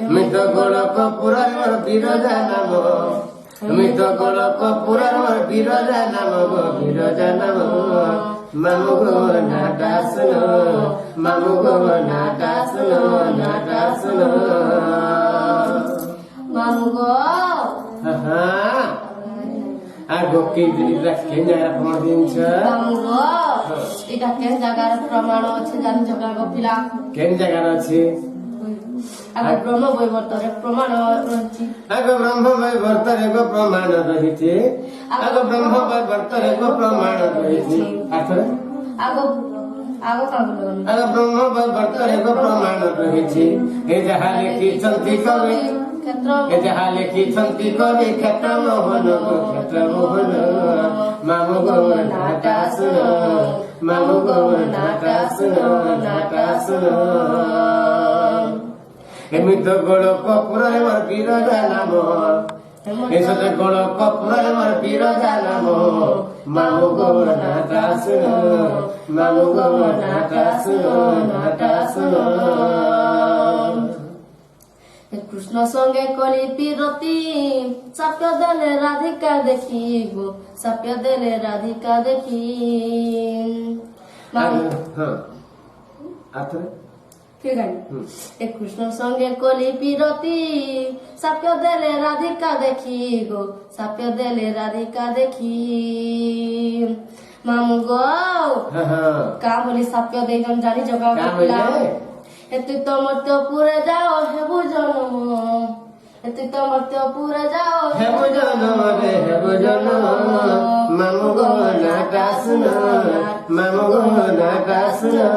মিত গোলক পুরার বিরজা নাম মিত গোলক পুরার বিরজা নাম বিরজা নাম মামু গো নাটা শুনো মামু গো নাটা শুনো নাটা শুনো মামু গো আগ কি দিলা কেঞ্জার পদিনছ মামু গো এটা কেন জায়গার প্রমাণ আছে জানি জগা গো পিলা কেন জায়গার আছে আগ ব্রহ্ম বৈবর্তরে প্রমাণ রয়েছে আগ ব্রহ্ম বৈবর্তরে গো প্রমাণ রহিছে আগ ব্রহ্ম বৈবর্তরে গো প্রমাণ রহিছে আথরে আগ আগ কাগুলো আগ ব্রহ্ম বৈবর্তরে গো প্রমাণ রহিছে এ যাহা লিখিছন্তি কবি ক্ষেত্র এ যাহা লিখিছন্তি কবি ক্ষেত্র মোহন গো ক্ষেত্র মোহন মামু গো নাটা শুনো মামু গো নাটা শুনো নাটা শুনো এমিত গোলক পুরারে মোর বিরজা নাম এসতে গোলক পুরারে মোর বিরজা নাম মামু গো নাটা শুনো মামু গো নাটা শুনো নাটা শুনো কৃষ্ণ সঙ্গে কলি পিরতি সাপ্য দেলে রাধিকা দেখি গো সাপ্য দেলে রাধিকা দেখি আথরে ঠিক আছে এ কৃষ্ণ সঙ্গে কলি পিরতি সাপ্য দেলে রাধিকা দেখি গো সাপ্য দেলে রাধিকা দেখি মামু গো কা বলি সাপ্য দেইজন জানি জগা তুই তো মর্ত্যপুরে যাও হেবু জন্ম তুই তো মর্ত্যপুরে যাও হেবু জনম রে হেবু জনম মামু গো নাটা শুনো মামু গো নাটা শুনো